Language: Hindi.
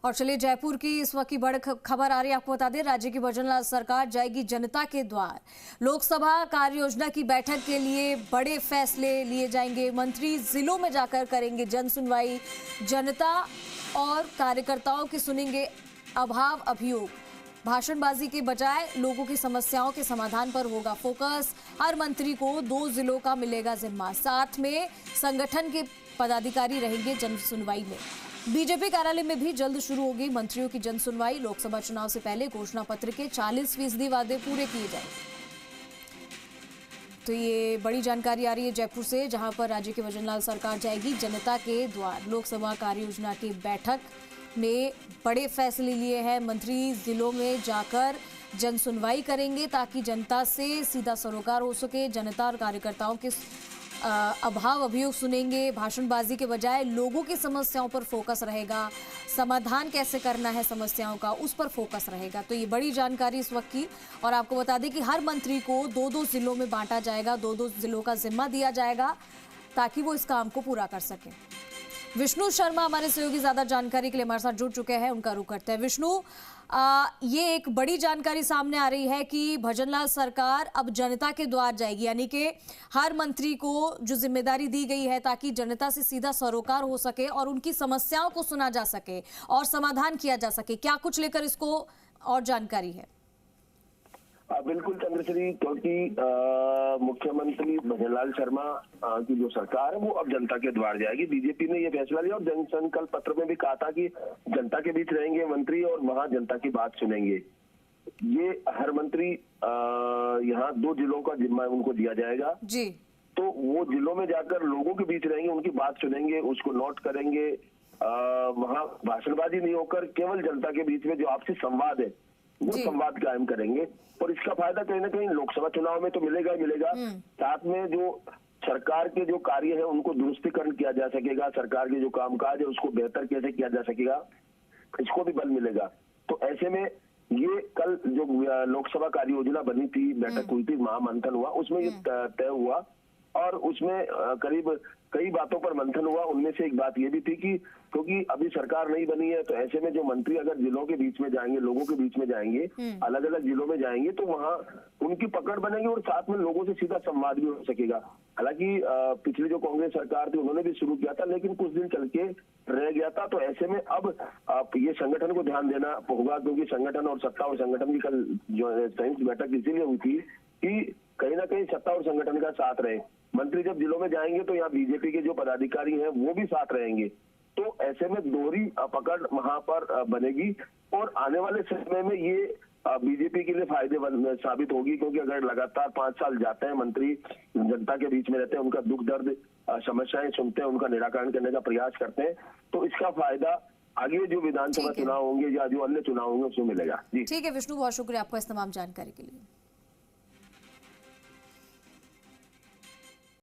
और चलिए जयपुर की इस वक्त की बड़ी खबर आ रही है, आपको बता दें राज्य की भजनलाल सरकार जाएगी जनता के द्वार। लोकसभा कार्य योजना की बैठक के लिए बड़े फैसले लिए जाएंगे। मंत्री जिलों में जाकर करेंगे जन सुनवाई, जनता और कार्यकर्ताओं की सुनेंगे अभाव अभियोग। भाषणबाजी के बजाय लोगों की समस्याओं के समाधान पर होगा फोकस। हर मंत्री को 2 जिलों का मिलेगा जिम्मा, साथ में संगठन के पदाधिकारी रहेंगे जन सुनवाई में। बीजेपी कार्यालय में भी जल्द शुरू होगी मंत्रियों की जन सुनवाई। लोकसभा चुनाव से पहले घोषणा पत्र के 40% वादे पूरे किए जाएंगे। तो ये बड़ी जानकारी आ रही है जयपुर से, जहां पर राज्य की भजनलाल सरकार जाएगी जनता के द्वार। लोकसभा कार्य योजना की बैठक में बड़े फैसले लिए हैं। मंत्री जिलों में जाकर जन सुनवाई करेंगे ताकि जनता से सीधा सरोकार हो सके। जनता और कार्यकर्ताओं के अभाव अभियोग सुनेंगे। भाषणबाजी के बजाय लोगों की समस्याओं पर फोकस रहेगा। समाधान कैसे करना है समस्याओं का, उस पर फोकस रहेगा। तो ये बड़ी जानकारी इस वक्त की। और आपको बता दें कि हर मंत्री को 2-2 जिलों में बांटा जाएगा, 2-2 जिलों का जिम्मा दिया जाएगा ताकि वो इस काम को पूरा कर सके। विष्णु शर्मा हमारे सहयोगी ज्यादा जानकारी के लिए हमारे साथ जुड़ चुके हैं, उनका रुख करते हैं। विष्णु, ये एक बड़ी जानकारी सामने आ रही है कि भजनलाल सरकार अब जनता के द्वार जाएगी, यानी कि हर मंत्री को जो जिम्मेदारी दी गई है ताकि जनता से सीधा सरोकार हो सके और उनकी समस्याओं को सुना जा सके और समाधान किया जा सके। क्या कुछ लेकर इसको और जानकारी है? बिल्कुल चंद्रश्री, क्योंकि मुख्यमंत्री भजनलाल शर्मा की जो सरकार है वो अब जनता के द्वार जाएगी। बीजेपी ने ये फैसला लिया और जनसंकल्प पत्र में भी कहा था कि जनता के बीच रहेंगे मंत्री और वहां जनता की बात सुनेंगे। ये हर मंत्री यहाँ 2 जिलों का जिम्मा उनको दिया जाएगा जी। तो वो जिलों में जाकर लोगों के बीच रहेंगे, उनकी बात सुनेंगे, उसको नोट करेंगे। वहां भाषणबाजी नहीं होकर केवल जनता के बीच में जो आपसी संवाद है वो संवाद कायम करेंगे। और इसका फायदा कहीं ना कहीं लोकसभा चुनाव में तो मिलेगा ही मिलेगा, साथ में जो सरकार के जो कार्य है उनको दुरुस्तीकरण किया जा सकेगा। सरकार के जो कामकाज है उसको बेहतर कैसे किया जा सकेगा, इसको भी बल मिलेगा। तो ऐसे में ये कल जो लोकसभा कार्य योजना बनी थी, बैठक हुई थी, महामंथन हुआ, उसमें ये तय हुआ और उसमें करीब कई बातों पर मंथन हुआ। उनमें से एक बात ये भी थी कि क्योंकि अभी सरकार नहीं बनी है तो ऐसे में जो मंत्री अगर जिलों के बीच में जाएंगे, लोगों के बीच में जाएंगे, अलग अलग जिलों में जाएंगे तो वहाँ उनकी पकड़ बनेगी और साथ में लोगों से सीधा संवाद भी हो सकेगा। हालांकि पिछली जो कांग्रेस सरकार थी उन्होंने भी शुरू किया था लेकिन कुछ दिन चल के रह गया था। तो ऐसे में अब ये संगठन को ध्यान देना होगा, क्योंकि संगठन और सत्ता और संगठन की कल जो संयुक्त बैठक इसीलिए हुई थी कि कहीं ना कहीं सत्ता और संगठन का साथ रहे। मंत्री जब जिलों में जाएंगे तो यहाँ बीजेपी के जो पदाधिकारी हैं वो भी साथ रहेंगे। तो ऐसे में दोहरी पकड़ वहां पर बनेगी और आने वाले समय में ये बीजेपी के लिए फायदेमंद साबित होगी, क्योंकि अगर लगातार 5 साल जाते हैं मंत्री जनता के बीच में रहते हैं, उनका दुख दर्द समस्याएं सुनते हैं, उनका निराकरण करने का प्रयास करते हैं, तो इसका फायदा आगे जो विधानसभा चुनाव होंगे या जो अन्य चुनाव होंगे उसमें मिलेगा। जी ठीक है विष्णु, बहुत शुक्रिया आपका इस तमाम जानकारी के लिए।